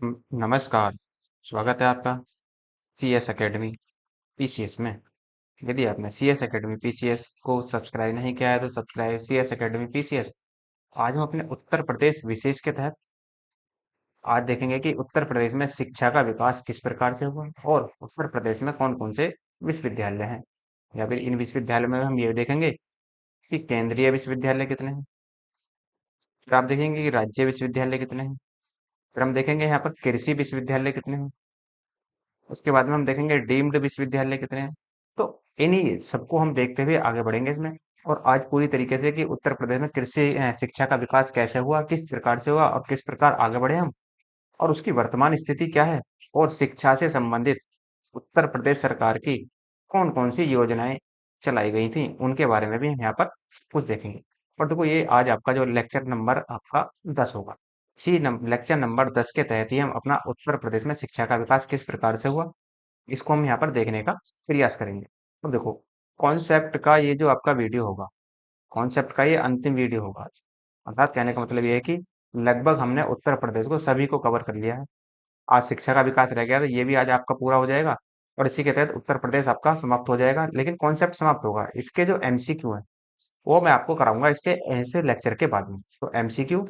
नमस्कार। स्वागत है आपका सीएस एकेडमी पीसीएस में। यदि आपने सीएस एकेडमी पीसीएस को सब्सक्राइब नहीं किया है तो सब्सक्राइब सीएस एकेडमी पीसीएस। आज हम अपने उत्तर प्रदेश विशेष के तहत आज देखेंगे कि उत्तर प्रदेश में शिक्षा का विकास किस प्रकार से हुआ और उत्तर प्रदेश में कौन कौन से विश्वविद्यालय हैं, या फिर इन विश्वविद्यालयों में हम ये देखेंगे कि केंद्रीय विश्वविद्यालय कितने हैं। फिर आप देखेंगे कि राज्य विश्वविद्यालय कितने हैं। फिर हम देखेंगे यहाँ पर कृषि विश्वविद्यालय कितने हैं। उसके बाद में हम देखेंगे डीम्ड विश्वविद्यालय कितने हैं। तो इन्हीं सबको हम देखते हुए आगे बढ़ेंगे इसमें। और आज पूरी तरीके से कि उत्तर प्रदेश में कृषि शिक्षा का विकास कैसे हुआ, किस प्रकार से हुआ और किस प्रकार आगे बढ़े हम, और उसकी वर्तमान स्थिति क्या है, और शिक्षा से संबंधित उत्तर प्रदेश सरकार की कौन कौन सी योजनाएं चलाई गई थी उनके बारे में भी हम यहाँ पर कुछ देखेंगे। और देखो, ये आज आपका जो लेक्चर नंबर आपका 10 होगा। इसी लेक्चर नंबर 10 के तहत ही हम अपना उत्तर प्रदेश में शिक्षा का विकास किस प्रकार से हुआ, इसको हम यहाँ पर देखने का प्रयास करेंगे। तो देखो, कॉन्सेप्ट का ये जो आपका वीडियो होगा, कॉन्सेप्ट का ये अंतिम वीडियो होगा आज। अर्थात कहने का मतलब ये है कि लगभग हमने उत्तर प्रदेश को सभी को कवर कर लिया है। आज शिक्षा का विकास रह गया, तो ये भी आज आपका पूरा हो जाएगा और इसी के तहत उत्तर प्रदेश आपका समाप्त हो जाएगा। लेकिन कॉन्सेप्ट समाप्त होगा, इसके जो एमसीक्यू है वो मैं आपको कराऊंगा इसके ऐसे लेक्चर के बाद में। तो एमसीक्यू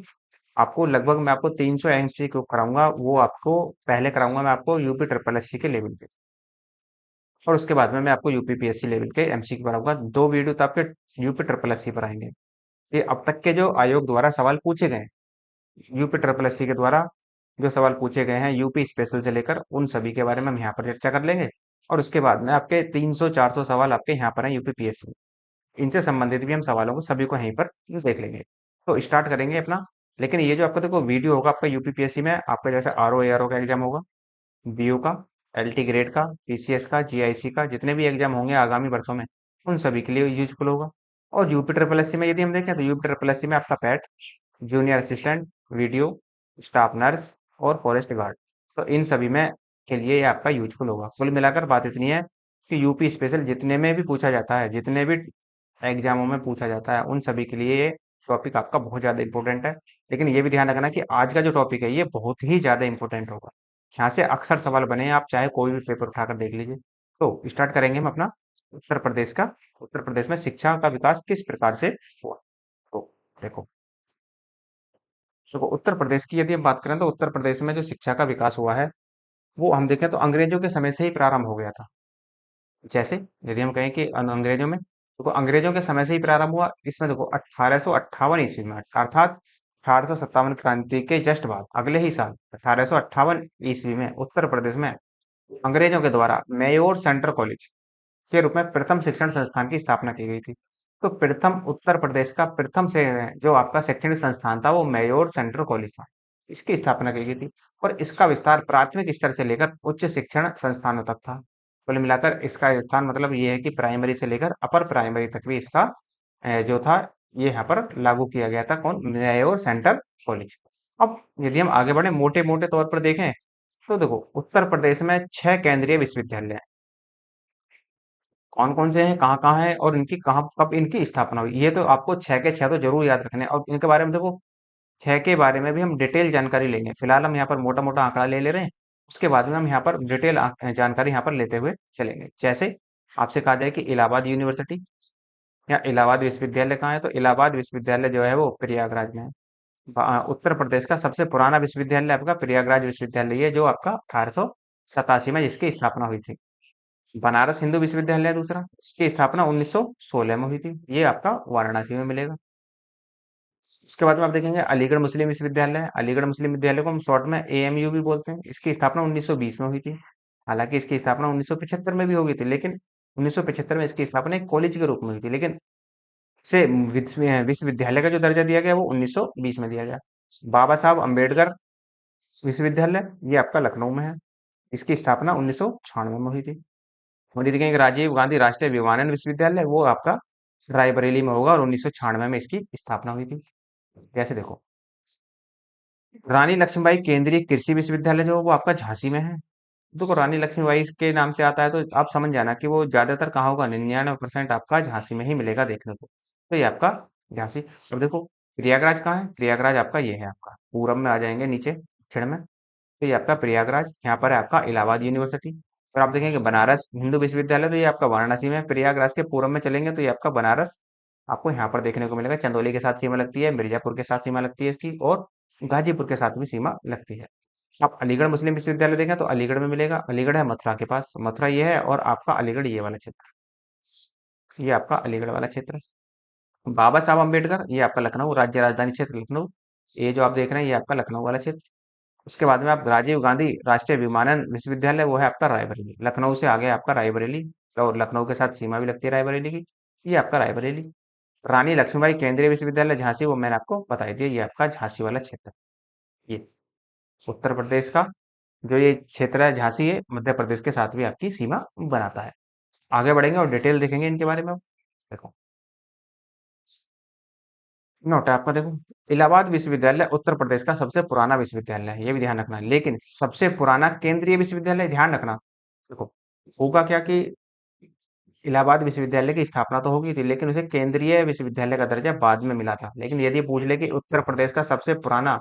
आपको लगभग मैं आपको 300 एमसीक्यू कराऊंगा, वो आपको पहले कराऊंगा मैं आपको यूपी ट्रिपल एससी के लेवल पे, और उसके बाद में मैं आपको यूपीपीएससी लेवल के एमसीक्यू कराऊंगा। 2 वीडियो तो आपके यूपी ट्रिपल एससी पर आएंगे। ये अब तक के जो आयोग द्वारा सवाल पूछे गए, यूपी ट्रिपल एससी के द्वारा जो सवाल पूछे गए हैं यूपी स्पेशल से लेकर, उन सभी के बारे में हम यहाँ पर चर्चा कर लेंगे। और उसके बाद में आपके 300-400 सवाल आपके यहाँ पर हैं यूपीपीएससी, इनसे संबंधित भी हम सवालों को सभी को यहीं पर देख लेंगे। तो स्टार्ट करेंगे अपना। लेकिन ये जो आपका देखो वीडियो होगा आपका यूपीपीएससी में, आपका जैसे आरओ एआरओ का एग्जाम होगा, बीओ का, एलटी ग्रेड का, पीसीएस का, जीआईसी का, जितने भी एग्जाम होंगे आगामी वर्षों में, उन सभी के लिए यूजफुल होगा। और यूपी ट्रिपल एससी में यदि हम देखें तो यूपी ट्रिपल एससी में आपका PAT, junior assistant, video, staff nurse और फॉरेस्ट गार्ड, तो इन सभी में के लिए ये आपका यूजफुल होगा। कुल मिलाकर बात इतनी है कि यूपी स्पेशल जितने में भी पूछा जाता है, जितने भी एग्जामों में पूछा जाता है, उन सभी के लिए ये टॉपिक आपका बहुत ज्यादा इंपॉर्टेंट है। लेकिन ये भी ध्यान रखना कि आज का जो टॉपिक है ये बहुत ही ज्यादा इंपॉर्टेंट होगा। यहाँ से अक्सर सवाल बने, आप चाहे कोई भी पेपर उठाकर देख लीजिए। तो स्टार्ट करेंगे हम अपना उत्तर प्रदेश का। उत्तर प्रदेश में शिक्षा का विकास किस प्रकार से हुआ। तो देखो, उत्तर प्रदेश की यदि हम बात करें तो उत्तर प्रदेश में जो शिक्षा का विकास हुआ है वो हम देखें तो अंग्रेजों के समय से ही प्रारंभ हो गया था। जैसे यदि हम कहें कि अंग्रेजों में, देखो अंग्रेजों के समय से ही प्रारंभ हुआ। इसमें देखो 1858 ईस्वी में, अर्थात 1857 क्रांति के जस्ट बाद अगले ही साल 1858 ईस्वी में उत्तर प्रदेश में अंग्रेजों के द्वारा मेयोर सेंट्रल कॉलेज के रूप में प्रथम शिक्षण संस्थान की स्थापना की गई थी। तो प्रथम उत्तर प्रदेश का प्रथम से जो आपका शैक्षणिक संस्थान था वो मेयोर सेंट्रल कॉलेज था। इसकी स्थापना की गई थी और इसका विस्तार प्राथमिक स्तर से लेकर उच्च शिक्षण संस्थानों तक था। कुल मिलाकर इसका स्थान मतलब ये है कि प्राइमरी से लेकर अपर प्राइमरी तक भी इसका जो था ये यहाँ पर लागू किया गया था। कौन? मेयोर सेंट्रल कॉलेज। अब यदि हम आगे बढ़े मोटे मोटे तौर पर देखें तो देखो उत्तर प्रदेश में 6 केंद्रीय विश्वविद्यालय हैं। कौन कौन से हैं, कहाँ कहाँ है और इनकी कहाँ कब इनकी स्थापना हुई, ये तो आपको 6 के 6 तो जरूर याद रखने हैं। और इनके बारे में देखो, 6 के बारे में भी हम डिटेल जानकारी लेंगे। फिलहाल हम यहाँ पर मोटा मोटा आंकड़ा ले ले रहे हैं, उसके बाद में हम यहाँ पर डिटेल जानकारी यहाँ पर लेते हुए चलेंगे। जैसे आपसे कहा जाए कि इलाहाबाद यूनिवर्सिटी या इलाहाबाद विश्वविद्यालय कहाँ है, तो इलाहाबाद विश्वविद्यालय जो है वो प्रयागराज में है। उत्तर प्रदेश का सबसे पुराना विश्वविद्यालय आपका प्रयागराज विश्वविद्यालय है, जो आपका 1887 में जिसकी स्थापना हुई थी। बनारस हिंदू विश्वविद्यालय दूसरा, इसकी स्थापना 1916 में हुई थी, ये आपका वाराणसी में मिलेगा। उसके बाद में आप देखेंगे अलीगढ़ मुस्लिम विश्वविद्यालय है। अलीगढ़ मुस्लिम विद्यालय को हम शॉर्ट में एएमयू भी बोलते हैं। इसकी स्थापना 1920 में हुई थी। हालांकि इसकी स्थापना 1975 में भी हो गई थी, लेकिन 1975 में इसकी स्थापना एक कॉलेज के रूप में हुई थी, लेकिन से विश्वविद्यालय का जो दर्जा दिया गया वो 1920 में दिया गया। बाबा साहब अम्बेडकर विश्वविद्यालय, ये आपका लखनऊ में है। इसकी स्थापना 1996 में हुई थी। वहीं देखेंगे राजीव गांधी राष्ट्रीय विमानन विश्वविद्यालय, वो आपका रायबरेली में होगा और 1996 में इसकी स्थापना हुई थी। जैसे देखो, रानी लक्ष्मीबाई केंद्रीय कृषि विश्वविद्यालय जो है वो आपका झांसी में है। देखो रानी लक्ष्मीबाई के नाम से आता है तो आप समझ जाना कि वो ज्यादातर कहाँ होगा, 99% आपका झांसी में ही मिलेगा देखने को। तो ये आपका झांसी। अब देखो प्रयागराज कहाँ है, प्रयागराज आपका ये है, आपका पूरब में आ जाएंगे नीचे दक्षिण में। तो ये आपका प्रयागराज, यहाँ पर है आपका इलाहाबाद यूनिवर्सिटी। और आप देखेंगे बनारस हिंदू विश्वविद्यालय, तो ये आपका वाराणसी में है। प्रयागराज के पूर्व में चलेंगे तो ये आपका बनारस आपको यहाँ पर देखने को मिलेगा। चंदौली के साथ सीमा लगती है, मिर्जापुर के साथ सीमा लगती है इसकी, और गाजीपुर के साथ भी सीमा लगती है। आप अलीगढ़ मुस्लिम विश्वविद्यालय देखें तो अलीगढ़ में मिलेगा। अलीगढ़ है मथुरा के पास, मथुरा ये है, और आपका अलीगढ़ ये वाला क्षेत्र, ये आपका अलीगढ़ वाला क्षेत्र। बाबा साहब अम्बेडकर ये आपका लखनऊ, राज्य राजधानी क्षेत्र लखनऊ। ये जो आप देख रहे हैं ये आपका लखनऊ वाला क्षेत्र। उसके बाद में आप राजीव गांधी राष्ट्रीय विमानन विश्वविद्यालय, वो है आपका रायबरेली। लखनऊ से आगे आपका रायबरेली, और लखनऊ के साथ सीमा भी लगती है रायबरेली की। ये आपका रायबरेली। रानी लक्ष्मीबाई केंद्रीय विश्वविद्यालय झांसी, वो मैंने आपको बता ही दिया, ये आपका झांसी वाला क्षेत्र। ये उत्तर प्रदेश का जो ये क्षेत्र है झांसी, है मध्य प्रदेश के साथ भी आपकी सीमा बनाता है। आगे बढ़ेंगे और डिटेल देखेंगे इनके बारे में। देखो नोट है आपका, देखो इलाहाबाद विश्वविद्यालय उत्तर प्रदेश का सबसे पुराना विश्वविद्यालय है, ये भी ध्यान रखना। लेकिन सबसे पुराना केंद्रीय विश्वविद्यालय, ध्यान रखना। देखो होगा क्या कि इलाहाबाद विश्वविद्यालय की स्थापना तो होगी थी, लेकिन उसे केंद्रीय विश्वविद्यालय का दर्जा बाद में मिला था। लेकिन यदि पूछ ले कि उत्तर प्रदेश का सबसे पुराना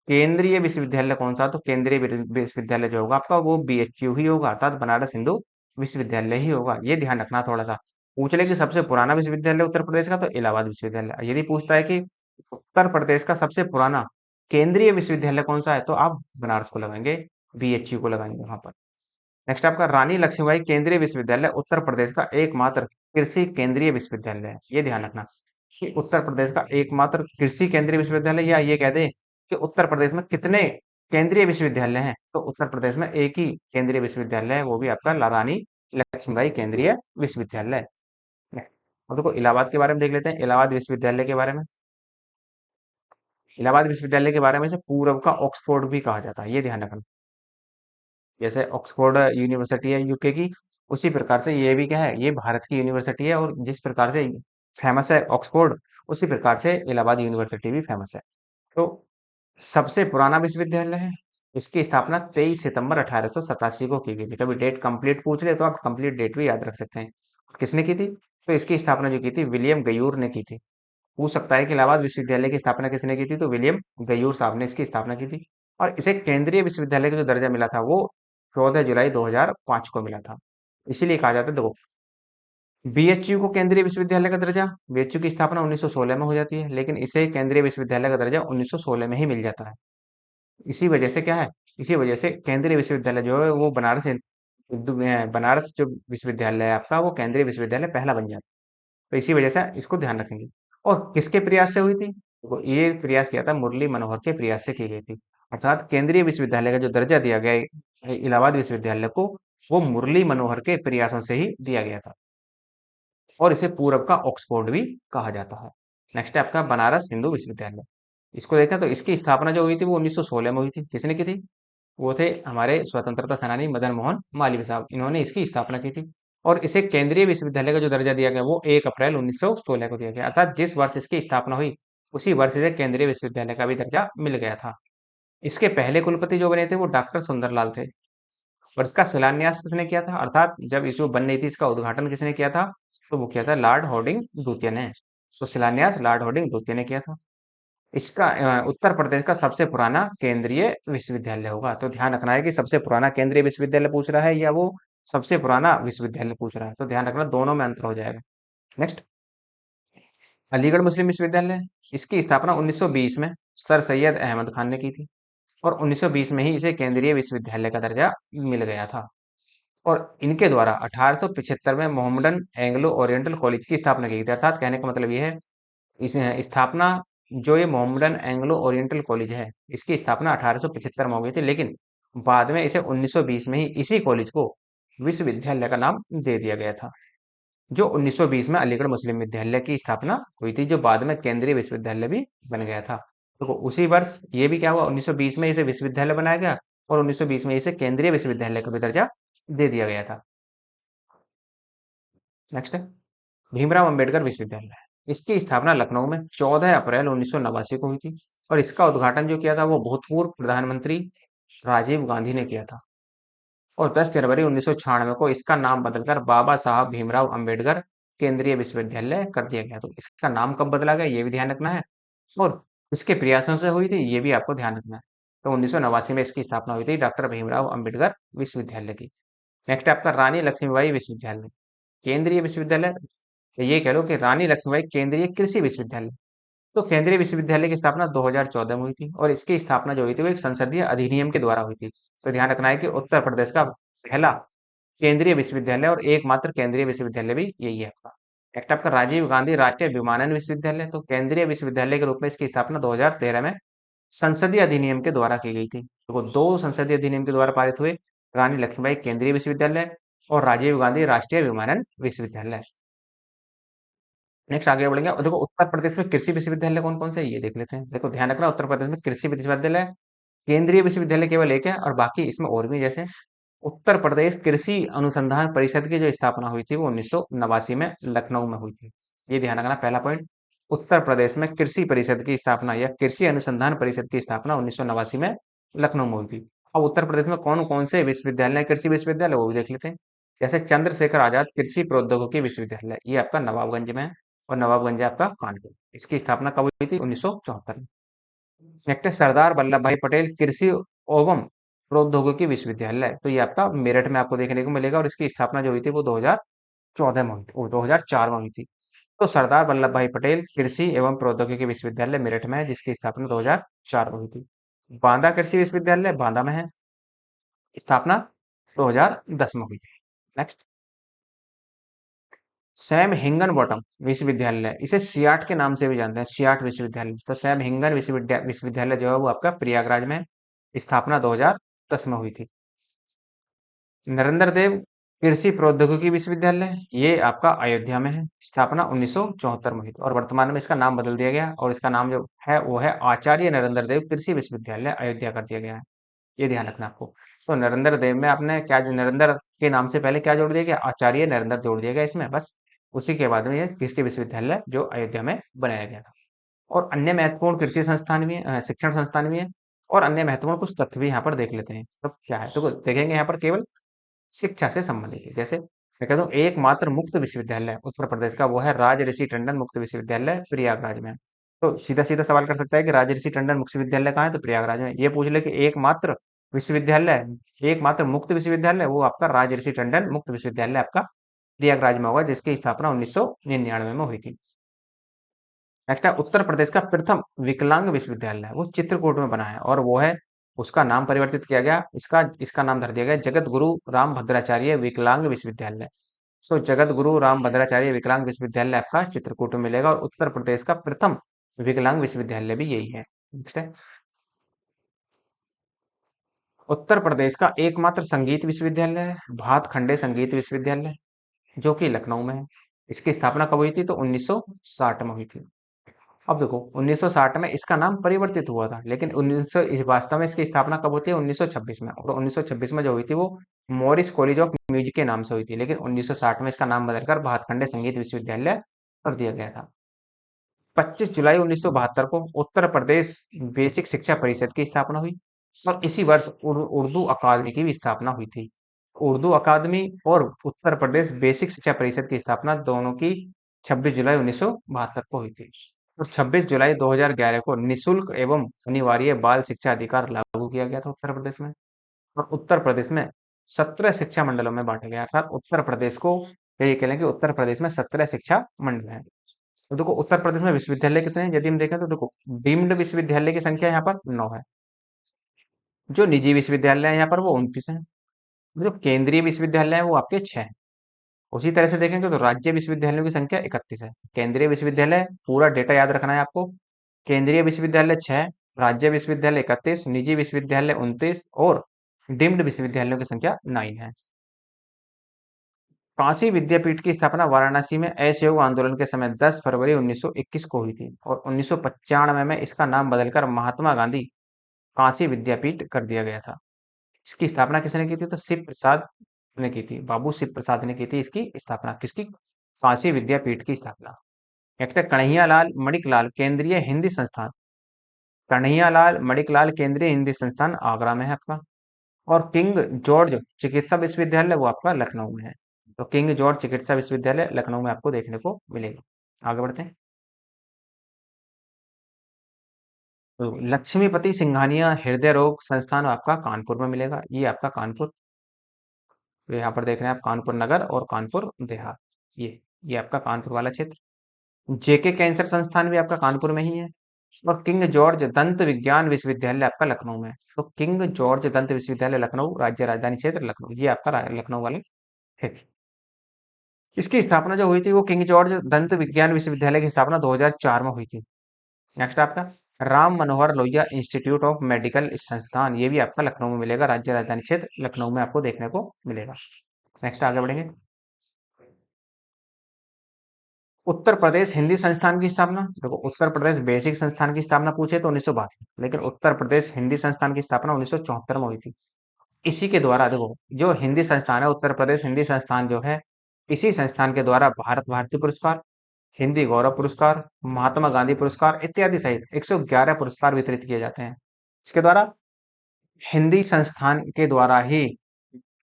केंद्रीय विश्वविद्यालय कौन सा, तो केंद्रीय विश्वविद्यालय जो होगा आपका वो बीएचयू ही होगा, अर्थात बनारस हिंदू विश्वविद्यालय ही होगा। ये ध्यान रखना थोड़ा सा। पूछ ले कि सबसे पुराना विश्वविद्यालय उत्तर प्रदेश का, तो इलाहाबाद विश्वविद्यालय। यदि पूछता है कि उत्तर प्रदेश का सबसे पुराना केंद्रीय विश्वविद्यालय कौन सा है, तो आप बनारस को लगाएंगे, बीएचयू को लगाएंगे वहां पर। नेक्स्ट आपका रानी लक्ष्मीबाई केंद्रीय विश्वविद्यालय उत्तर प्रदेश का एकमात्र कृषि केंद्रीय विश्वविद्यालय है। ये ध्यान रखना कि उत्तर प्रदेश का एकमात्र कृषि केंद्रीय विश्वविद्यालय, या ये कह दे कि उत्तर प्रदेश में कितने केंद्रीय विश्वविद्यालय हैं, तो उत्तर प्रदेश में एक ही केंद्रीय विश्वविद्यालय है, वो भी आपका रानी लक्ष्मीबाई केंद्रीय विश्वविद्यालय। अब देखो इलाहाबाद के बारे में देख लेते हैं, इलाहाबाद विश्वविद्यालय के बारे में। इलाहाबाद विश्वविद्यालय के बारे में से पूर्व का ऑक्सफोर्ड भी कहा जाता है, ये ध्यान रखना। जैसे ऑक्सफोर्ड यूनिवर्सिटी है यूके की, उसी प्रकार से ये भी क्या है, ये भारत की यूनिवर्सिटी है। और जिस प्रकार से फेमस है ऑक्सफोर्ड, उसी प्रकार से इलाहाबाद यूनिवर्सिटी भी फेमस है। तो सबसे पुराना विश्वविद्यालय है। इसकी स्थापना 23 सितंबर 1887 को की गई थी। कभी डेट कंप्लीट पूछ ले तो आप कंप्लीट डेट भी याद रख सकते हैं। किसने की थी, तो इसकी स्थापना जो की थी विलियम गयूर ने की थी। पूछ सकता है कि इलाहाबाद विश्वविद्यालय की स्थापना किसने की थी, तो विलियम गयूर साहब ने इसकी स्थापना की थी। और इसे केंद्रीय विश्वविद्यालय का जो दर्जा मिला था वो 14 जुलाई 2005 को मिला था। इसीलिए कहा जाता है, देखो बीएचयू को केंद्रीय विश्वविद्यालय का दर्जा, बीएचयू की स्थापना 1916 में हो जाती है, लेकिन इसे केंद्रीय विश्वविद्यालय का दर्जा 1916 में ही मिल जाता है। इसी वजह से क्या है, इसी वजह से केंद्रीय विश्वविद्यालय जो है वो बनारस जो विश्वविद्यालय है आपका, वो केंद्रीय विश्वविद्यालय पहला बन जाता है। तो इसी वजह से इसको ध्यान रखेंगे। और किसके प्रयास से हुई थी, तो ये प्रयास किया था मुरली मनोहर के प्रयास से की गई थी। अर्थात केंद्रीय विश्वविद्यालय का जो दर्जा दिया गया है इलाहाबाद विश्वविद्यालय को, वो मुरली मनोहर के प्रयासों से ही दिया गया था। और इसे पूरब का ऑक्सफोर्ड भी कहा जाता है। नेक्स्ट है आपका बनारस हिंदू विश्वविद्यालय। इसको देखें तो इसकी स्थापना जो हुई थी वो 1916 में हुई थी। किसने की थी, वो थे हमारे स्वतंत्रता सेनानी मदन मोहन मालवीय साहब, इन्होंने इसकी स्थापना की थी। और इसे केंद्रीय विश्वविद्यालय का जो दर्जा दिया गया वो 1 अप्रैल 1916 को दिया गया, अर्थात जिस वर्ष इसकी स्थापना हुई उसी वर्ष इसे केंद्रीय विश्वविद्यालय का भी दर्जा मिल गया था। इसके पहले कुलपति जो बने थे वो डॉक्टर सुंदरलाल थे। और इसका शिलान्यास किसने किया था, अर्थात जब इसको बन रही थी इसका उद्घाटन किसने किया था, तो वो किया था लॉर्ड हार्डिंग द्वितीय ने। तो शिलान्यास लॉर्ड हार्डिंग द्वितीय ने किया था। इसका उत्तर प्रदेश का सबसे पुराना केंद्रीय विश्वविद्यालय होगा। तो ध्यान रखना है कि सबसे पुराना केंद्रीय विश्वविद्यालय पूछ रहा है या वो सबसे पुराना विश्वविद्यालय पूछ रहा है, तो ध्यान रखना दोनों में अंतर हो जाएगा। नेक्स्ट अलीगढ़ मुस्लिम विश्वविद्यालय, इसकी स्थापना 1920 में सर सैयद अहमद खान ने की थी। और 1920 में ही इसे केंद्रीय विश्वविद्यालय का दर्जा मिल गया था। और इनके द्वारा 1875 में मोहम्मडन एंग्लो ओरिएंटल कॉलेज की स्थापना की गई थी। अर्थात कहने का मतलब ये है, इस स्थापना जो ये मोहम्मडन एंग्लो ओरिएंटल कॉलेज है, इसकी स्थापना 1875 में हो गई थी, लेकिन बाद में इसे 1920 में ही इसी कॉलेज को विश्वविद्यालय का नाम दे दिया गया था। जो 1920 में अलीगढ़ मुस्लिम विद्यालय की स्थापना हुई थी, जो बाद में केंद्रीय विश्वविद्यालय भी बन गया था। तो उसी वर्ष ये भी क्या हुआ, 1920 में इसे विश्वविद्यालय बनाया गया, और 1920 में इसे केंद्रीय विश्वविद्यालय का भी दर्जा दे दिया गया था। नेक्स्ट है भीमराव अंबेडकर विश्वविद्यालय। इसकी स्थापना लखनऊ में 14 अप्रैल 1989 को हुई थी। और इसका उद्घाटन जो किया था वो भूतपूर्व प्रधानमंत्री राजीव गांधी ने किया था। और 10 जनवरी 1996 को इसका नाम बदलकर बाबा साहब भीमराव अंबेडकर केंद्रीय विश्वविद्यालय कर दिया गया। तो इसका नाम कब बदला गया ये भी ध्यान रखना है। और इसके प्रयासों से हुई थी ये भी आपको ध्यान रखना है। तो 1989 में इसकी स्थापना हुई थी डॉक्टर भीमराव अंबेडकर विश्वविद्यालय की। नेक्स्ट है आपका रानी लक्ष्मीबाई विश्वविद्यालय, केंद्रीय विश्वविद्यालय। तो ये कह लो कि रानी लक्ष्मीबाई केंद्रीय कृषि विश्वविद्यालय। तो केंद्रीय विश्वविद्यालय की स्थापना 2014 में हुई थी और इसकी स्थापना जो हुई थी वो एक संसदीय अधिनियम के द्वारा हुई थी। तो ध्यान रखना है कि उत्तर प्रदेश का पहला केंद्रीय विश्वविद्यालय और एकमात्र केंद्रीय विश्वविद्यालय भी यही है आपका। नेक्स्ट आपका राजीव गांधी राष्ट्रीय विमानन विश्वविद्यालय, तो केंद्रीय विश्वविद्यालय के रूप में इसकी स्थापना 2013 में संसदीय अधिनियम के द्वारा की गई थी। तो वो दो संसदीय अधिनियम के द्वारा पारित हुए, रानी लक्ष्मीबाई केंद्रीय विश्वविद्यालय और राजीव गांधी राष्ट्रीय विमानन विश्वविद्यालय। नेक्स्ट आगे बढ़ेंगे और देखो उत्तर प्रदेश में कृषि विश्वविद्यालय कौन कौन से है ये देख लेते हैं। देखो ध्यान रखना, उत्तर प्रदेश में कृषि विश्वविद्यालय, केंद्रीय विश्वविद्यालय केवल एक है और बाकी इसमें और भी, जैसे उत्तर प्रदेश कृषि अनुसंधान परिषद की जो स्थापना हुई थी वो 1989 में लखनऊ में हुई थी। ये ध्यान रखना पहला पॉइंट। उत्तर प्रदेश में कृषि परिषद की स्थापना या कृषि अनुसंधान परिषद की स्थापना 1989 में लखनऊ में हुई थी। अब उत्तर प्रदेश में कौन कौन से विश्वविद्यालय हैं, कृषि विश्वविद्यालय, वो भी देख लेते हैं। जैसे चंद्रशेखर आजाद कृषि प्रौद्योगिकी विश्वविद्यालय, ये आपका नवाबगंज में है और नवाबगंज है आपका कानपुर। इसकी स्थापना कब हुई थी? 1974 में। नेक्स्ट है सरदार वल्लभ भाई पटेल कृषि एवं प्रौद्योगिकी विश्वविद्यालय, तो ये आपका मेरठ में आपको देखने को मिलेगा और इसकी स्थापना जो हुई थी वो 2014 में हुई थी, 2004 में हुई थी। तो सरदार वल्लभ भाई पटेल कृषि एवं प्रौद्योगिकी विश्वविद्यालय मेरठ में है जिसकी स्थापना 2004 में हुई थी। बांदा कृषि विश्वविद्यालय बांदा में है, स्थापना 2010 में हुई थी। नेक्स्ट सैम हिंगन बॉटम विश्वविद्यालय, इसे सियाट के नाम से भी जानते हैं, सियाट विश्वविद्यालय। तो सैम हिंगन विश्वविद्यालय जो है वो आपका प्रयागराज में है, स्थापना 2010 में हुई थी। नरेंद्र देव कृषि प्रौद्योगिकी विश्वविद्यालय, ये आपका अयोध्या में है, स्थापना 1974 में हुई थी और वर्तमान में इसका नाम बदल दिया गया और इसका नाम जो है वो है आचार्य नरेंद्र देव कृषि विश्वविद्यालय अयोध्या कर दिया गया है। ये ध्यान रखना आपको। तो नरेंद्र देव में आपने क्या, जो नरेंद्र के नाम से पहले क्या जोड़ दिया गया? आचार्य नरेंद्र जोड़ दिया गया इसमें, बस उसी के बाद में ये कृषि विश्वविद्यालय जो अयोध्या में बनाया गया था। और अन्य महत्वपूर्ण कृषि संस्थान भी हैं, शिक्षण संस्थान भी हैं और अन्य महत्वपूर्ण कुछ तथ्य भी यहाँ पर देख लेते हैं। तो क्या है, तो देखेंगे यहाँ पर केवल शिक्षा से संबंधित है। जैसे मैं कहता हूँ एकमात्र मुक्त विश्वविद्यालय उत्तर प्रदेश का वो है राजऋषि टंडन मुक्त विश्वविद्यालय प्रयागराज में। तो सीधा सीधा सवाल कर सकता है कि राजऋषि टंडन मुक्त विश्वविद्यालय कहाँ है? तो प्रयागराज में। ये पूछ ले कि एकमात्र विश्वविद्यालय, एकमात्र मुक्त विश्वविद्यालय, वो आपका राजऋषि टंडन मुक्त विश्वविद्यालय आपका प्रयागराज में होगा जिसकी स्थापना 1999 में हुई थी। नेक्स्ट है उत्तर प्रदेश का प्रथम विकलांग विश्वविद्यालय, वो चित्रकूट में बना है और वो है, उसका नाम परिवर्तित किया गया, इसका इसका नाम धर दिया गया जगत गुरु राम भद्राचार्य विकलांग विश्वविद्यालय। तो जगत गुरु राम भद्राचार्य विकलांग विश्वविद्यालय आपका चित्रकूट में मिलेगा और उत्तर प्रदेश का प्रथम विकलांग विश्वविद्यालय भी यही है। नेक्स्ट है उत्तर प्रदेश का एकमात्र संगीत विश्वविद्यालय है भातखंडे संगीत विश्वविद्यालय, जो कि लखनऊ में है। इसकी स्थापना कब हुई थी? तो 1960 में हुई थी। अब देखो 1960 में इसका नाम परिवर्तित हुआ था, लेकिन 1900 इस वास्तव में इसकी स्थापना कब होती है? 1926 में। और 1926 में जो हुई थी वो मॉरिस कॉलेज ऑफ म्यूजिक के नाम से हुई थी, लेकिन 1960 में इसका नाम बदलकर भातखंडे संगीत विश्वविद्यालय कर दिया गया था। 25 जुलाई 1972 को उत्तर प्रदेश बेसिक शिक्षा परिषद की स्थापना हुई और इसी वर्ष उर्दू अकादमी की भी स्थापना हुई थी। उर्दू अकादमी और उत्तर प्रदेश बेसिक शिक्षा परिषद की स्थापना दोनों की 26 जुलाई 1972 को हुई थी। और 26 जुलाई 2011 को निशुल्क एवं अनिवार्य बाल शिक्षा अधिकार लागू किया गया था उत्तर प्रदेश में। और उत्तर प्रदेश में 17 शिक्षा मंडलों में बांटा गया, अर्थात उत्तर प्रदेश को ये कह लें कि उत्तर प्रदेश में 17 शिक्षा मंडल हैं। तो देखो उत्तर प्रदेश में विश्वविद्यालय कितने हैं यदि हम देखें तो देखो डीम्ड विश्वविद्यालय की संख्या यहाँ पर 9 है, जो निजी विश्वविद्यालय है यहाँ पर वो 29 है, जो केंद्रीय विश्वविद्यालय है वो आपके 6 हैं। उसी तरह से देखेंगे तो राज्य विश्वविद्यालयों की संख्या 31 है। केंद्रीय विश्वविद्यालय पूरा डेटा याद रखना है आपको, केंद्रीय विश्वविद्यालय 6, राज्य विश्वविद्यालय 31, निजी विश्वविद्यालय 29 और डीम्ड विश्वविद्यालयों की संख्या 9 है। काशी विद्यापीठ की स्थापना वाराणसी में असहयोग आंदोलन के समय 10 फरवरी 1921 को हुई थी और 1995 में इसका नाम बदलकर महात्मा गांधी काशी विद्यापीठ कर दिया गया था। इसकी स्थापना किसने की थी? तो शिव प्रसाद ने की थी, बाबू शिव प्रसाद ने की थी इसकी स्थापना, किसकी? काशी विद्यापीठ की स्थापना। नेक्स्ट है कन्हैया लाल मणिक लाल केंद्रीय हिंदी संस्थान, कन्हैया लाल मणिक लाल केंद्रीय हिंदी संस्थान आगरा में है आपका। और किंग जॉर्ज चिकित्सा विश्वविद्यालय वो आपका लखनऊ में है। तो किंग जॉर्ज चिकित्सा विश्वविद्यालय लखनऊ में आपको देखने को मिलेगा। आगे बढ़ते हैं। तो लक्ष्मीपति सिंघानिया हृदय रोग संस्थान आपका कानपुर में मिलेगा, ये आपका कानपुर। तो यहाँ पर देख रहे हैं आप कानपुर नगर और कानपुर देहात, ये आपका कानपुर वाला क्षेत्र। जेके कैंसर संस्थान भी आपका कानपुर में ही है। और किंग जॉर्ज दंत विज्ञान विश्वविद्यालय आपका लखनऊ में है। तो किंग जॉर्ज दंत विश्वविद्यालय लखनऊ, राज्य राजधानी क्षेत्र लखनऊ, ये आपका लखनऊ वाला है। इसकी स्थापना जो हुई थी वो किंग जॉर्ज दंत विज्ञान विश्वविद्यालय की स्थापना 2004 में हुई थी। नेक्स्ट आपका Ram Manohar Lohia institute of medical संस्थान, ये भी आपका लखनऊ में मिलेगा, राज्य राजधानी क्षेत्र लखनऊ में आपको देखने को मिलेगा। नेक्स्ट आगे बढ़ेंगे। उत्तर प्रदेश हिंदी संस्थान की स्थापना, देखो उत्तर प्रदेश बेसिक संस्थान की स्थापना पूछे तो 1972, लेकिन उत्तर प्रदेश हिंदी संस्थान की स्थापना 1974 में हुई थी। इसी के द्वारा देखो जो हिंदी संस्थान है, उत्तर प्रदेश हिंदी संस्थान जो है, इसी संस्थान के द्वारा भारत भारती पुरस्कार, हिंदी गौरव पुरस्कार, महात्मा गांधी पुरस्कार इत्यादि सहित 111 पुरस्कार वितरित किए जाते हैं। इसके द्वारा हिंदी संस्थान के द्वारा ही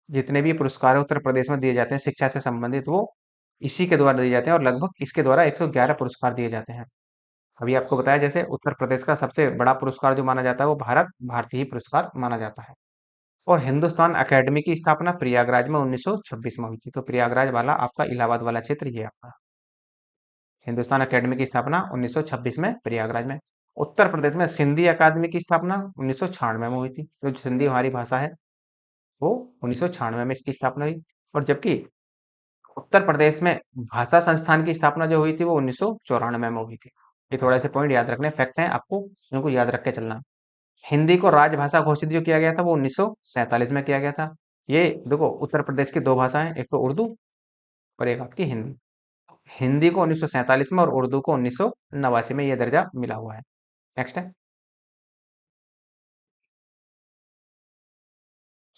जितने भी पुरस्कार उत्तर प्रदेश में दिए जाते हैं शिक्षा से संबंधित, वो इसी के द्वारा दिए जाते हैं और लगभग इसके द्वारा 111 पुरस्कार दिए जाते हैं। अभी आपको बताया जैसे उत्तर प्रदेश का सबसे बड़ा पुरस्कार जो माना जाता है वो भारत भारती पुरस्कार माना जाता है। और हिंदुस्तान एकेडमी की स्थापना प्रयागराज में 1926 में हुई थी। तो प्रयागराज वाला आपका इलाहाबाद वाला क्षेत्र ये आपका हिंदुस्तान एकेडमी की स्थापना 1926 में प्रयागराज में। उत्तर प्रदेश में सिंधी अकादमी की स्थापना 1996 में हुई थी। जो सिंधी हमारी भाषा है वो 1996 में इसकी स्थापना हुई। और जबकि उत्तर प्रदेश में भाषा संस्थान की स्थापना जो हुई थी वो 1994 में हुई थी। ये थोड़े से पॉइंट याद रखने, फैक्ट हैं, आपको इनको याद रख के चलना। हिंदी को राजभाषा घोषित जो किया गया था वो 1947 में किया गया था। ये देखो उत्तर प्रदेश की दो भाषाएं, एक तो उर्दू और एक आपकी हिंदी। हिंदी को 1947 में और उर्दू को 1989 में यह दर्जा मिला हुआ है। नेक्स्ट है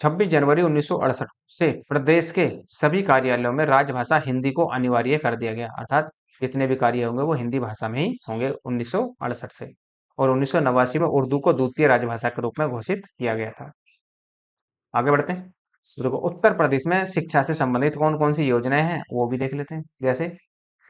26 जनवरी 1968 से प्रदेश के सभी कार्यालयों में राजभाषा हिंदी को अनिवार्य कर दिया गया, अर्थात जितने भी कार्य होंगे वो हिंदी भाषा में ही होंगे 1968 से। और 1989 में उर्दू को द्वितीय राजभाषा के रूप में घोषित किया गया था। आगे बढ़ते हैं। तो देखो उत्तर प्रदेश में शिक्षा से संबंधित कौन कौन सी योजनाएं हैं वो भी देख लेते हैं। जैसे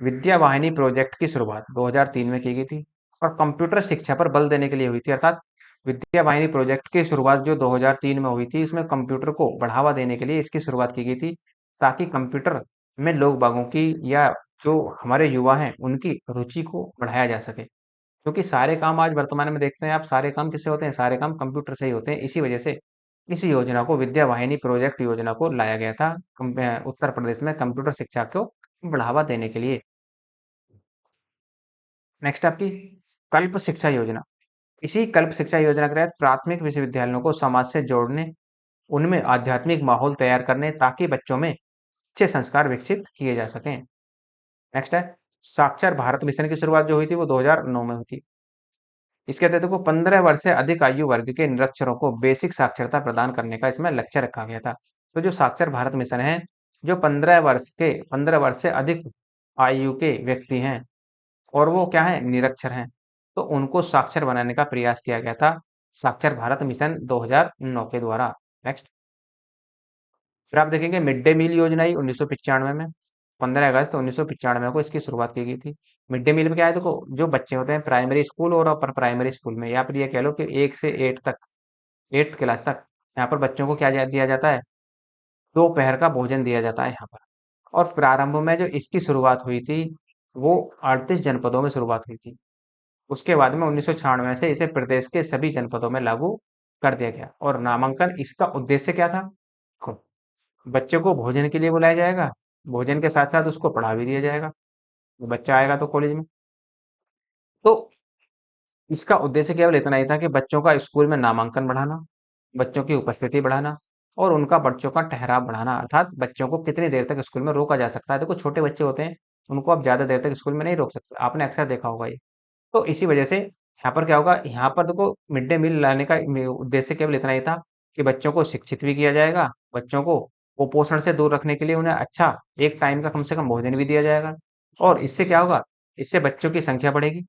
विद्या वाहिनी प्रोजेक्ट की शुरुआत 2003 में की गई थी और कंप्यूटर शिक्षा पर बल देने के लिए हुई थी, अर्थात विद्या वाहिनी प्रोजेक्ट की शुरुआत जो 2003 में हुई थी उसमें कंप्यूटर को बढ़ावा देने के लिए इसकी शुरुआत की गई थी, ताकि कंप्यूटर में लोग बागों की या जो हमारे युवा हैं उनकी रुचि को बढ़ाया जा सके। क्योंकि सारे काम आज वर्तमान में देखते हैं आप, सारे काम किससे होते हैं, सारे काम कंप्यूटर से ही होते हैं। इसी वजह से इस योजना को विद्या वाहिनी प्रोजेक्ट योजना को लाया गया था उत्तर प्रदेश में कंप्यूटर शिक्षा को बढ़ावा देने के लिए। नेक्स्ट आपकी कल्प शिक्षा योजना। इसी कल्प शिक्षा योजना के तहत प्राथमिक विश्वविद्यालयों को समाज से जोड़ने, उनमें आध्यात्मिक माहौल तैयार करने ताकि बच्चों में अच्छे संस्कार विकसित किए जा सकें। नेक्स्ट है साक्षर भारत मिशन की शुरुआत जो हुई थी वो 2009 में हुई थी। इसके तहत को 15 वर्ष से अधिक आयु वर्ग के निरक्षरों को बेसिक साक्षरता प्रदान करने का इसमें लक्ष्य रखा गया था। तो जो साक्षर भारत मिशन है, जो 15 वर्ष से अधिक आयु के व्यक्ति हैं और वो क्या है, निरक्षर हैं, तो उनको साक्षर बनाने का प्रयास किया गया था साक्षर भारत मिशन 2009 के द्वारा। नेक्स्ट फिर आप देखेंगे मिड डे मील योजना ही 1995 में 15 अगस्त 1995 को इसकी शुरुआत की गई थी। मिड डे मील में क्या है, देखो जो बच्चे होते हैं प्राइमरी स्कूल और अपर प्राइमरी स्कूल में, या फिर ये कह लो कि 1 से 8 तक, 8th क्लास तक, यहाँ पर बच्चों को क्या दिया जाता है, दोपहर का भोजन दिया जाता है यहाँ पर। और प्रारंभ में जो इसकी शुरुआत हुई थी वो 38 जनपदों में शुरुआत हुई थी। उसके बाद में 1996 से इसे प्रदेश के सभी जनपदों में लागू कर दिया गया। और नामांकन इसका उद्देश्य क्या था, बच्चे को भोजन के लिए बुलाया जाएगा, भोजन के साथ साथ उसको पढ़ा भी दिया जाएगा। तो बच्चा आएगा तो कॉलेज में, तो इसका उद्देश्य केवल इतना ही था कि बच्चों का स्कूल में नामांकन बढ़ाना, बच्चों की उपस्थिति बढ़ाना और उनका बच्चों का ठहराव बढ़ाना, अर्थात बच्चों को कितनी देर तक स्कूल में रोका जा सकता है। देखो छोटे बच्चे होते हैं, उनको आप ज्यादा देर तक स्कूल में नहीं रोक सकते, आपने अक्सर देखा होगा ये। तो इसी वजह से यहाँ पर क्या होगा, यहाँ पर देखो मिड डे मील लाने का उद्देश्य केवल इतना ही था कि बच्चों को शिक्षित भी किया जाएगा, बच्चों को कुपोषण से दूर रखने के लिए उन्हें अच्छा एक टाइम का कम से कम भोजन भी दिया जाएगा। और इससे क्या होगा, इससे बच्चों की संख्या बढ़ेगी,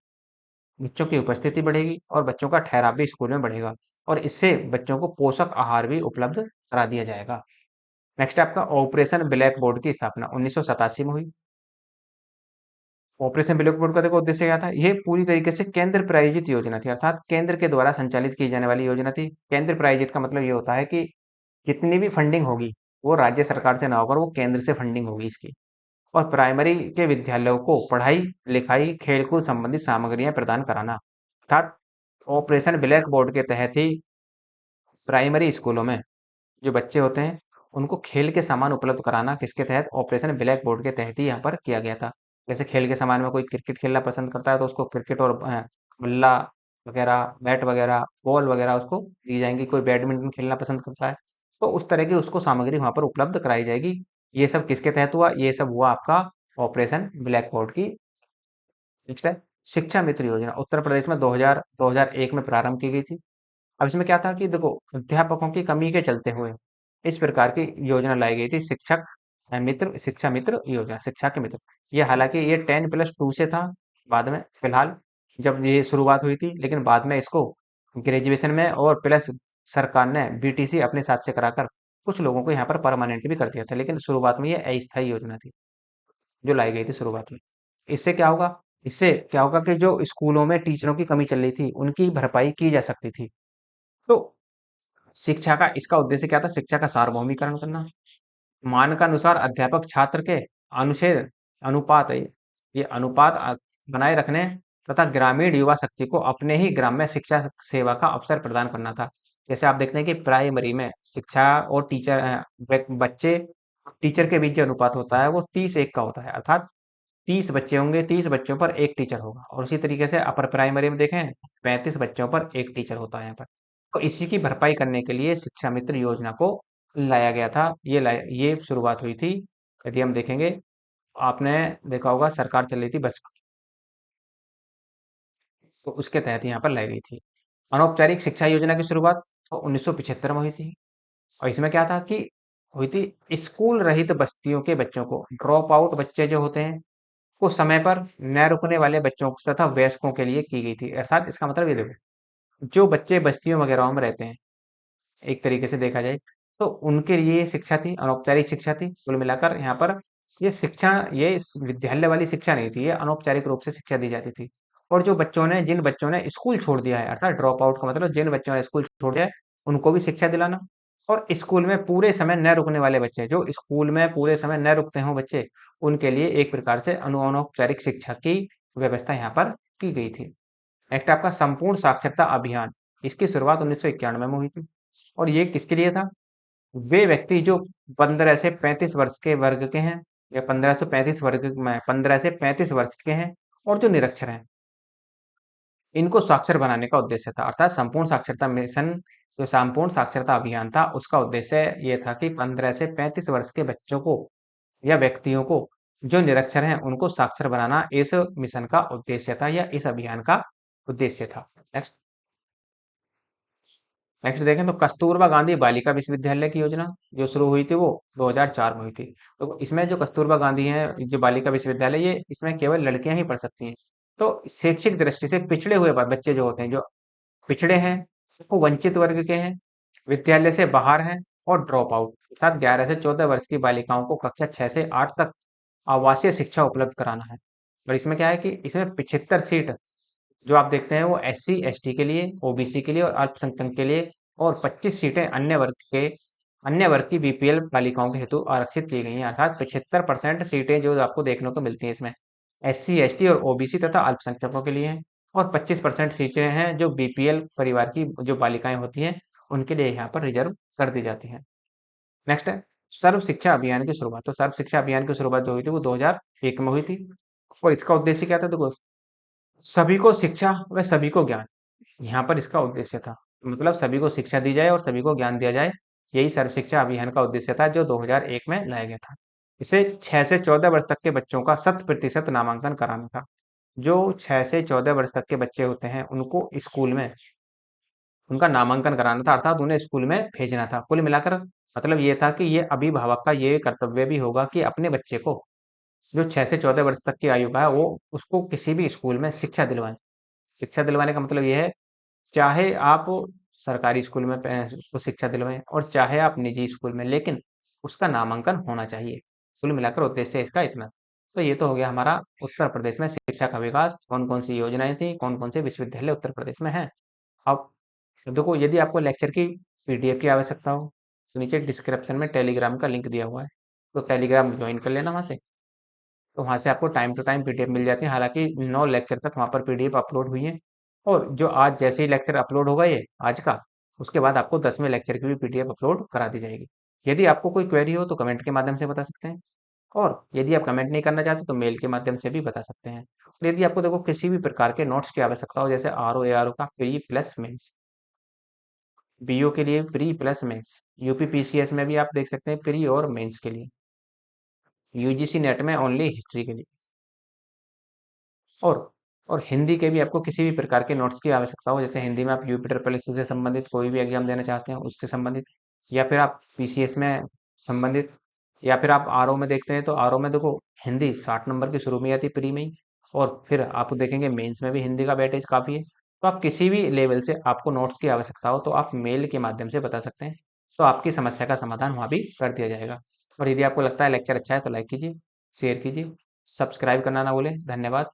बच्चों की उपस्थिति बढ़ेगी और बच्चों का ठहराव भी स्कूल में बढ़ेगा और इससे बच्चों को पोषक आहार भी उपलब्ध करा दिया जाएगा। नेक्स्ट आपका ऑपरेशन ब्लैक बोर्ड की स्थापना 1987 में हुई। ऑपरेशन ब्लैक बोर्ड का देखो उद्देश्य क्या था, ये पूरी तरीके से केंद्र प्रायोजित योजना थी, अर्थात केंद्र के द्वारा संचालित की जाने वाली योजना थी। केंद्र प्रायोजित का मतलब ये होता है कि जितनी भी फंडिंग होगी वो राज्य सरकार से ना होकर वो केंद्र से फंडिंग होगी इसकी। और प्राइमरी के विद्यालयों को पढ़ाई लिखाई खेलकूद संबंधी सामग्रियां प्रदान कराना, अर्थात ऑपरेशन ब्लैक बोर्ड के तहत ही प्राइमरी स्कूलों में जो बच्चे होते हैं उनको खेल के सामान उपलब्ध कराना, किसके तहत, ऑपरेशन ब्लैक बोर्ड के तहत ही यहाँ पर किया गया था। जैसे खेल के सामान में कोई क्रिकेट खेलना पसंद करता है तो उसको क्रिकेट और बल्ला वगैरह, बैट वगैरह, बॉल वगैरह उसको दी जाएंगी। कोई बैडमिंटन खेलना पसंद करता है तो उस तरह की उसको सामग्री वहां पर उपलब्ध कराई जाएगी। ये सब किसके तहत हुआ, ये सब हुआ आपका ऑपरेशन ब्लैक बोर्ड की। नेक्स्ट है शिक्षा मित्र योजना, उत्तर प्रदेश में 2001 में प्रारंभ की गई थी। अब इसमें क्या था कि देखो, अध्यापकों की कमी के चलते हुए इस प्रकार की योजना लाई गई थी, शिक्षक मित्र, शिक्षा मित्र योजना, शिक्षा के मित्र। ये हालांकि ये 10+2 से था बाद में, फिलहाल जब ये शुरुआत हुई थी, लेकिन बाद में इसको ग्रेजुएशन में और प्लस सरकार ने बीटीसी अपने साथ से कराकर कुछ लोगों को यहाँ पर परमानेंट भी कर दिया था, लेकिन शुरुआत में ये अस्थायी योजना थी जो लाई गई थी शुरुआत में। इससे क्या होगा, इससे क्या होगा कि जो स्कूलों में टीचरों की कमी चल रही थी उनकी भरपाई की जा सकती थी। तो शिक्षा का इसका उद्देश्य क्या था, शिक्षा का सार्वभौमिकरण करना, मानकानुसार अध्यापक छात्र के अनुच्छेद अनुपात ये अनुपात बनाए रखने तथा ग्रामीण युवा शक्ति को अपने ही ग्राम में शिक्षा सेवा का अवसर प्रदान करना था। जैसे आप देखते हैं कि प्राइमरी में शिक्षा और टीचर बच्चे टीचर के बीच जो अनुपात होता है वो 30:1 का होता है, अर्थात 30 बच्चे होंगे, 30 बच्चों पर एक टीचर होगा। और उसी तरीके से अपर प्राइमरी में देखें 35 बच्चों पर एक टीचर होता है यहाँ पर। तो इसी की भरपाई करने के लिए शिक्षा मित्र योजना को लाया गया था। ये शुरुआत हुई थी। यदि हम देखेंगे, आपने देखा होगा सरकार चल रही थी बस, तो उसके तहत यहाँ पर लाई गई थी। अनौपचारिक शिक्षा योजना की शुरुआत तो 1975 में हुई थी। और इसमें क्या था कि हुई थी स्कूल रहित बस्तियों के बच्चों को, ड्रॉप आउट बच्चे जो होते हैं को समय पर न रुकने वाले बच्चों तथा वयस्कों के लिए की गई थी। अर्थात इसका मतलब ये देखो, जो बच्चे बस्तियों वगैरह में रहते हैं एक तरीके से देखा जाए तो उनके लिए ये शिक्षा थी, अनौपचारिक शिक्षा थी। कुल मिलाकर यहाँ पर ये शिक्षा, ये विद्यालय वाली शिक्षा नहीं थी, ये अनौपचारिक रूप से शिक्षा दी जाती थी। और जो बच्चों ने, जिन बच्चों ने स्कूल छोड़ दिया है, अर्थात ड्रॉप आउट का मतलब जिन बच्चों ने स्कूल छोड़ दिया है उनको भी शिक्षा दिलाना। और स्कूल में पूरे समय न रुकने वाले बच्चे, जो स्कूल में पूरे समय न रुकते हों बच्चे, उनके लिए एक प्रकार से अनौपचारिक शिक्षा की व्यवस्था यहाँ पर की गई थी। नेक्स्ट आपका संपूर्ण साक्षरता अभियान, इसकी शुरुआत 1991 में हुई थी। और ये किसके लिए था, वे व्यक्ति जो 15 से 35 वर्ष के वर्ग के हैं, या 15 से 35 वर्ष के हैं और जो निरक्षर हैं, इनको साक्षर बनाने का उद्देश्य था। अर्थात संपूर्ण साक्षरता मिशन, जो संपूर्ण साक्षरता अभियान था, उसका उद्देश्य ये था कि 15 से 35 वर्ष के बच्चों को या व्यक्तियों को जो निरक्षर हैं उनको साक्षर बनाना इस मिशन का उद्देश्य था, या इस अभियान का उद्देश्य था। नेक्स्ट नेक्स्ट देखें तो कस्तूरबा गांधी बालिका विश्वविद्यालय की योजना जो शुरू हुई थी वो 2004 में हुई थी। तो इसमें जो कस्तूरबा गांधी है, जो बालिका विश्वविद्यालय, ये इसमें केवल लड़कियां ही पढ़ सकती हैं। तो शैक्षिक दृष्टि से पिछड़े हुए बच्चे जो होते हैं, जो पिछड़े हैं, वो वंचित वर्ग के हैं, विद्यालय से बाहर हैं और ड्रॉप आउट, अर्थात 11 से 14 वर्ष की बालिकाओं को कक्षा 6 से 8 तक आवासीय शिक्षा उपलब्ध कराना है। और इसमें क्या है कि इसमें 75 सीट जो आप देखते हैं वो SC ST के लिए, OBC के लिए और अल्पसंख्यक के लिए, और 25 सीटें अन्य वर्ग की BPL बालिकाओं के हेतु आरक्षित की गई हैं। अर्थात 75% सीटें जो आपको देखने को मिलती हैं इसमें SC ST और OBC तथा अल्पसंख्यकों के लिए हैं। और 25% सीटें हैं जो BPL परिवार की जो बालिकाएं होती हैं उनके लिए यहाँ पर रिजर्व कर दी जाती हैं। नेक्स्ट है सर्व शिक्षा अभियान की शुरुआत। तो सर्व शिक्षा अभियान की शुरुआत जो हुई थी वो 2001 में हुई थी। और इसका उद्देश्य क्या था, देखो, सभी को शिक्षा व सभी को ज्ञान, यहाँ पर इसका उद्देश्य था। मतलब सभी को शिक्षा दी जाए और सभी को ज्ञान दिया जाए, यही सर्व शिक्षा अभियान का उद्देश्य था जो 2001 में लाया गया था। इसे 6 से 14 वर्ष तक के बच्चों का 100% नामांकन कराना था। जो 6 से 14 वर्ष तक के बच्चे होते हैं उनको स्कूल में उनका नामांकन कराना था, अर्थात उन्हें स्कूल में भेजना था। कुल मिलाकर मतलब ये था कि ये अभिभावक का ये कर्तव्य भी होगा कि अपने बच्चे को, जो 6 से 14 वर्ष तक की आयु का है, वो उसको किसी भी स्कूल में शिक्षा दिलवाएं। शिक्षा दिलवाने का मतलब ये है, चाहे आप सरकारी स्कूल में उसको शिक्षा दिलवाएं और चाहे आप निजी स्कूल में, लेकिन उसका नामांकन होना चाहिए। कुल मिलाकर उद्देश्य इसका इतना। तो ये तो हो गया हमारा उत्तर प्रदेश में शिक्षा का विकास, कौन कौन सी योजनाएं थी, कौन कौन से विश्वविद्यालय उत्तर प्रदेश में हैं। अब देखो, यदि आपको लेक्चर की पीडीएफ की आवश्यकता हो तो नीचे डिस्क्रिप्शन में टेलीग्राम का लिंक दिया हुआ है, तो टेलीग्राम ज्वाइन कर लेना वहाँ से। तो वहाँ से आपको टाइम टू टाइम पीडीएफ मिल जाती है। हालांकि 9 लेक्चर तक वहाँ पर पीडीएफ अपलोड हुई है, और जो आज जैसे ही लेक्चर अपलोड होगा ये आज का, उसके बाद आपको 10वें लेक्चर की भी पीडीएफ अपलोड करा दी जाएगी। यदि आपको कोई क्वेरी हो तो कमेंट के माध्यम से बता सकते हैं, और यदि आप कमेंट नहीं करना चाहते तो मेल के माध्यम से भी बता सकते हैं। और यदि आपको देखो किसी भी प्रकार के नोट्स की आवश्यकता हो, जैसे R O A R O का प्री प्लस मेंस, बीओ के लिए pre plus mains, UP PCS में भी आप देख सकते हैं प्री और मेंस के लिए, यूजीसी नेट में ओनली हिस्ट्री के लिए, और और हिंदी के भी आपको किसी भी प्रकार के नोट्स की आवश्यकता हो, जैसे हिंदी में आप यूपी ट्रिपल एस से संबंधित कोई भी एग्जाम देना चाहते हैं उससे संबंधित, या फिर आप पीसीएस में संबंधित, या फिर आप आरओ में देखते हैं तो आरओ में देखो हिंदी 60 नंबर की शुरू में आती है प्री में ही, और फिर आप देखेंगे मेंस में भी हिंदी का वेटेज काफ़ी है। तो आप किसी भी लेवल से आपको नोट्स की आवश्यकता हो तो आप मेल के माध्यम से बता सकते हैं, तो आपकी समस्या का समाधान वहाँ भी कर दिया जाएगा। और यदि आपको लगता है लेक्चर अच्छा है तो लाइक कीजिए, शेयर कीजिए, सब्सक्राइब करना ना भूलें। धन्यवाद।